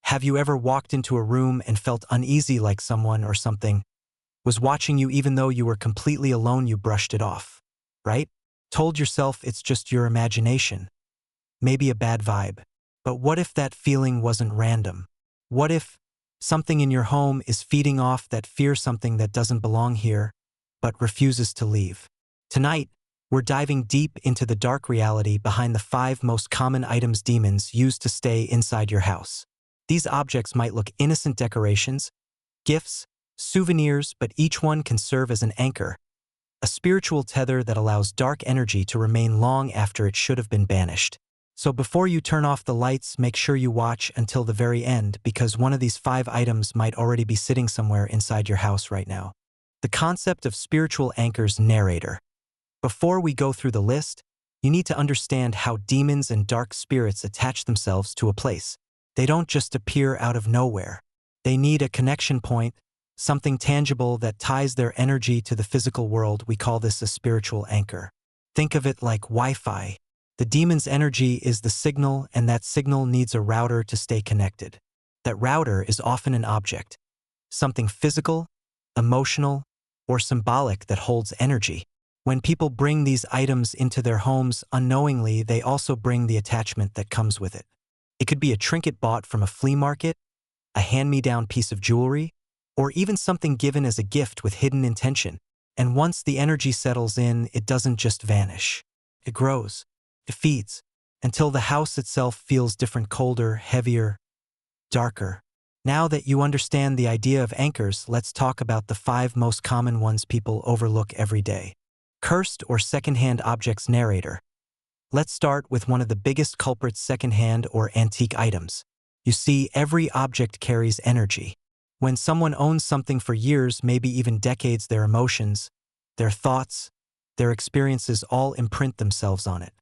Have you ever walked into a room and felt uneasy like someone or something was watching you even though you were completely alone? You brushed it off, right? Told yourself it's just your imagination. Maybe a bad vibe. But what if that feeling wasn't random? What if something in your home is feeding off that fear, something that doesn't belong here, but refuses to leave? Tonight, we're diving deep into the dark reality behind the 5 most common items demons use to stay inside your house. These objects might look innocent decorations, gifts, souvenirs, but each one can serve as an anchor, a spiritual tether that allows dark energy to remain long after it should have been banished. So before you turn off the lights, make sure you watch until the very end, because one of these 5 items might already be sitting somewhere inside your house right now. The concept of spiritual anchors. Narrator. Before we go through the list, you need to understand how demons and dark spirits attach themselves to a place. They don't just appear out of nowhere. They need a connection point, something tangible that ties their energy to the physical world. We call this a spiritual anchor. Think of it like Wi-Fi. The demon's energy is the signal, and that signal needs a router to stay connected. That router is often an object, something physical, emotional, or symbolic that holds energy. When people bring these items into their homes unknowingly, they also bring the attachment that comes with it. It could be a trinket bought from a flea market, a hand-me-down piece of jewelry, or even something given as a gift with hidden intention. And once the energy settles in, it doesn't just vanish. It grows, it feeds, until the house itself feels different, colder, heavier, darker. Now that you understand the idea of anchors, let's talk about the 5 most common ones people overlook every day. Cursed or secondhand objects. Narrator. Let's start with one of the biggest culprits: secondhand or antique items. You see, every object carries energy. When someone owns something for years, maybe even decades, their emotions, their thoughts, their experiences all imprint themselves on it.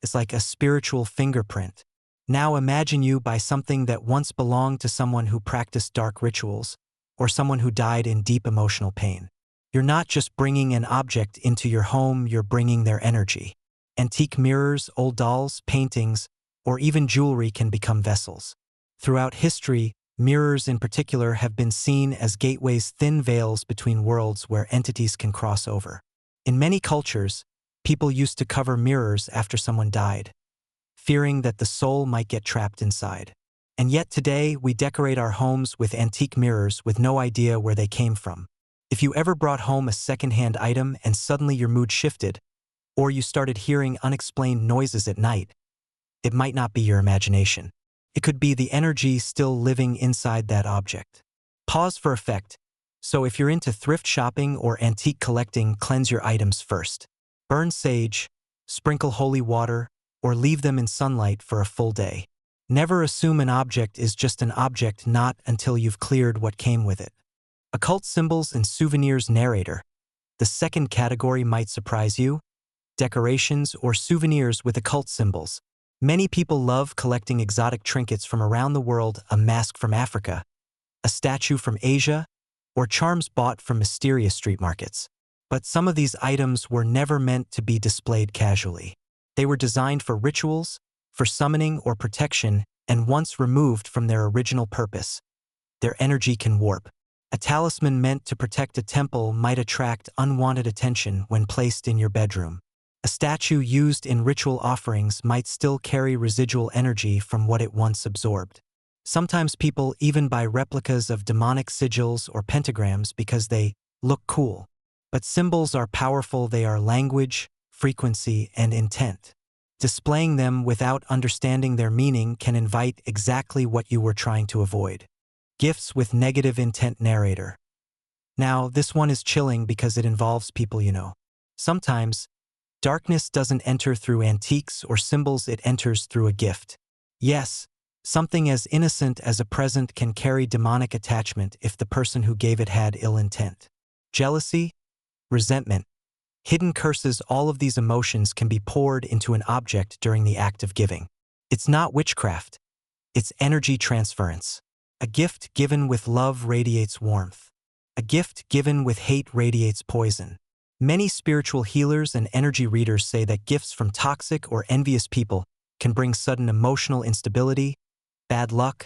It's like a spiritual fingerprint. Now imagine you buy something that once belonged to someone who practiced dark rituals, or someone who died in deep emotional pain. You're not just bringing an object into your home, you're bringing their energy. Antique mirrors, old dolls, paintings, or even jewelry can become vessels. Throughout history, mirrors in particular have been seen as gateways, thin veils between worlds where entities can cross over. In many cultures, people used to cover mirrors after someone died, fearing that the soul might get trapped inside. And yet today, we decorate our homes with antique mirrors with no idea where they came from. If you ever brought home a secondhand item and suddenly your mood shifted, or you started hearing unexplained noises at night, it might not be your imagination. It could be the energy still living inside that object. Pause for effect. So if you're into thrift shopping or antique collecting, cleanse your items first. Burn sage, sprinkle holy water, or leave them in sunlight for a full day. Never assume an object is just an object, not until you've cleared what came with it. Occult symbols and souvenirs. Narrator. The second category might surprise you. Decorations or souvenirs with occult symbols. Many people love collecting exotic trinkets from around the world: a mask from Africa, a statue from Asia, or charms bought from mysterious street markets. But some of these items were never meant to be displayed casually. They were designed for rituals, for summoning or protection, and once removed from their original purpose, their energy can warp. A talisman meant to protect a temple might attract unwanted attention when placed in your bedroom. A statue used in ritual offerings might still carry residual energy from what it once absorbed. Sometimes people even buy replicas of demonic sigils or pentagrams because they look cool. But symbols are powerful. They are language, frequency, and intent. Displaying them without understanding their meaning can invite exactly what you were trying to avoid. Gifts with negative intent. Narrator. Now, this one is chilling because it involves people you know. Sometimes, darkness doesn't enter through antiques or symbols, it enters through a gift. Yes, something as innocent as a present can carry demonic attachment if the person who gave it had ill intent. Jealousy, resentment, hidden curses, all of these emotions can be poured into an object during the act of giving. It's not witchcraft, it's energy transference. A gift given with love radiates warmth. A gift given with hate radiates poison. Many spiritual healers and energy readers say that gifts from toxic or envious people can bring sudden emotional instability, bad luck,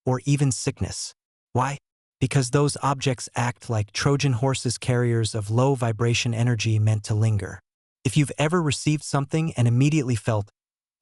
or even sickness. Why? Because those objects act like Trojan horses, carriers of low vibration energy meant to linger. If you've ever received something and immediately felt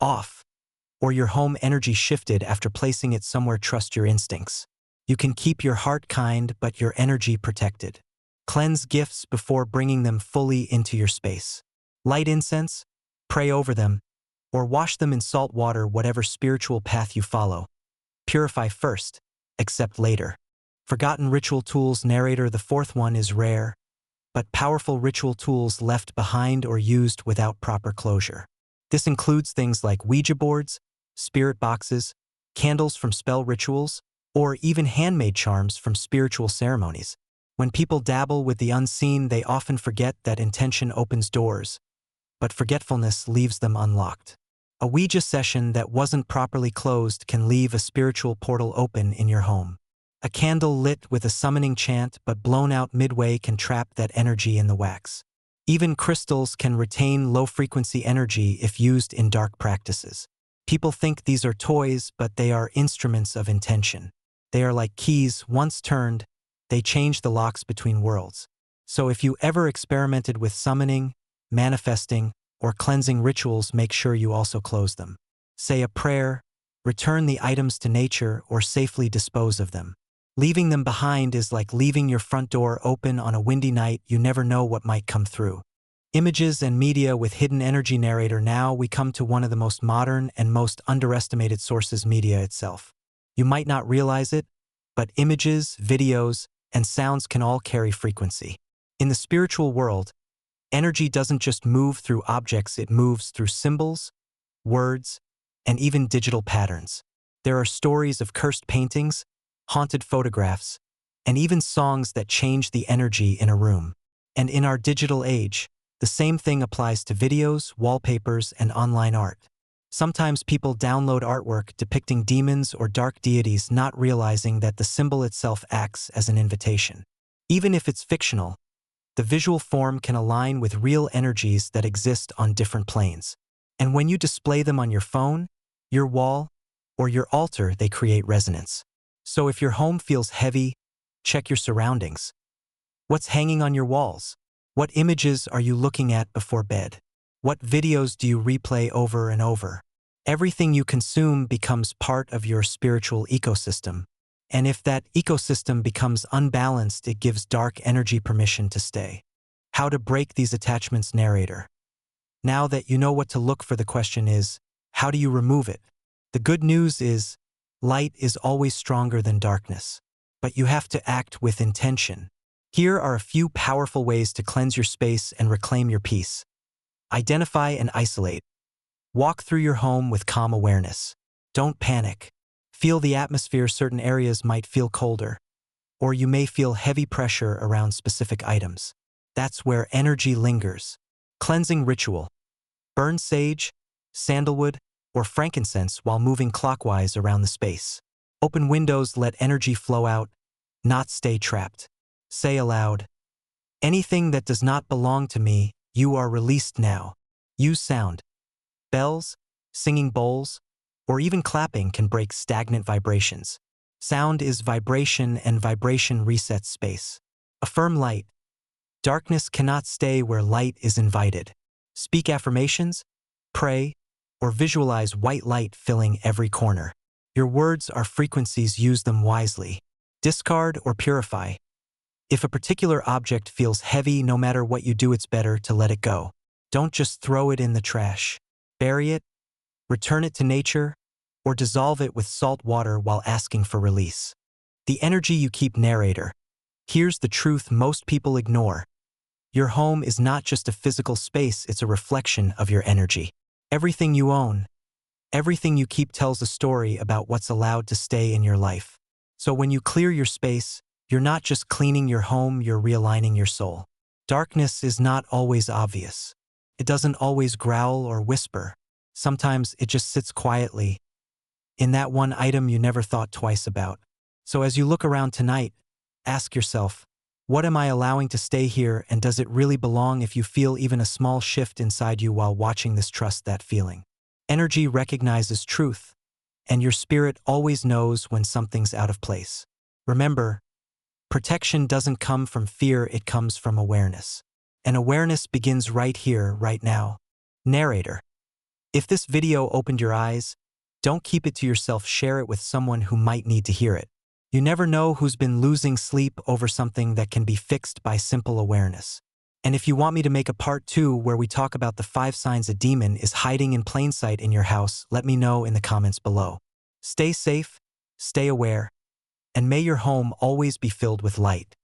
off, or your home energy shifted after placing it somewhere, trust your instincts. You can keep your heart kind but your energy protected. Cleanse gifts before bringing them fully into your space. Light incense, pray over them, or wash them in salt water, whatever spiritual path you follow. Purify first, accept later. Forgotten ritual tools. Narrator. The fourth one is rare, but powerful ritual tools left behind or used without proper closure. This includes things like Ouija boards, spirit boxes, candles from spell rituals, or even handmade charms from spiritual ceremonies. When people dabble with the unseen, they often forget that intention opens doors, but forgetfulness leaves them unlocked. A Ouija session that wasn't properly closed can leave a spiritual portal open in your home. A candle lit with a summoning chant but blown out midway can trap that energy in the wax. Even crystals can retain low-frequency energy if used in dark practices. People think these are toys, but they are instruments of intention. They are like keys. Once turned, they change the locks between worlds. So if you ever experimented with summoning, manifesting, or cleansing rituals, make sure you also close them. Say a prayer, return the items to nature, or safely dispose of them. Leaving them behind is like leaving your front door open on a windy night. You never know what might come through. Images and media with hidden energy. Narrator. Now we come to one of the most modern and most underestimated sources: media itself. You might not realize it, but images, videos, and sounds can all carry frequency. In the spiritual world, energy doesn't just move through objects, it moves through symbols, words, and even digital patterns. There are stories of cursed paintings, haunted photographs, and even songs that change the energy in a room. And in our digital age, the same thing applies to videos, wallpapers, and online art. Sometimes people download artwork depicting demons or dark deities, not realizing that the symbol itself acts as an invitation. Even if it's fictional, the visual form can align with real energies that exist on different planes. And when you display them on your phone, your wall, or your altar, they create resonance. So if your home feels heavy, check your surroundings. What's hanging on your walls? What images are you looking at before bed? What videos do you replay over and over? Everything you consume becomes part of your spiritual ecosystem. And if that ecosystem becomes unbalanced, it gives dark energy permission to stay. How to break these attachments. Narrator. Now that you know what to look for, the question is, how do you remove it? The good news is, light is always stronger than darkness. But you have to act with intention. Here are a few powerful ways to cleanse your space and reclaim your peace. Identify and isolate. Walk through your home with calm awareness. Don't panic. Feel the atmosphere. Certain areas might feel colder, or you may feel heavy pressure around specific items. That's where energy lingers. Cleansing ritual. Burn sage, sandalwood, or frankincense while moving clockwise around the space. Open windows. Let energy flow out, not stay trapped. Say aloud, anything that does not belong to me, you are released now. Use sound. Bells, singing bowls, or even clapping can break stagnant vibrations. Sound is vibration, and vibration resets space. Affirm light. Darkness cannot stay where light is invited. Speak affirmations, pray, or visualize white light filling every corner. Your words are frequencies, use them wisely. Discard or purify. If a particular object feels heavy, no matter what you do, it's better to let it go. Don't just throw it in the trash. Bury it, return it to nature, or dissolve it with salt water while asking for release. The energy you keep. Narrator. Here's the truth most people ignore. Your home is not just a physical space, it's a reflection of your energy. Everything you own, everything you keep tells a story about what's allowed to stay in your life. So when you clear your space, you're not just cleaning your home, you're realigning your soul. Darkness is not always obvious. It doesn't always growl or whisper. Sometimes it just sits quietly in that one item you never thought twice about. So as you look around tonight, ask yourself, what am I allowing to stay here, and does it really belong? If you feel even a small shift inside you while watching this, trust that feeling. Energy recognizes truth, and your spirit always knows when something's out of place. Remember, protection doesn't come from fear, it comes from awareness. And awareness begins right here, right now. Narrator. If this video opened your eyes, don't keep it to yourself, share it with someone who might need to hear it. You never know who's been losing sleep over something that can be fixed by simple awareness. And if you want me to make a part 2 where we talk about the 5 signs a demon is hiding in plain sight in your house, let me know in the comments below. Stay safe, stay aware, and may your home always be filled with light.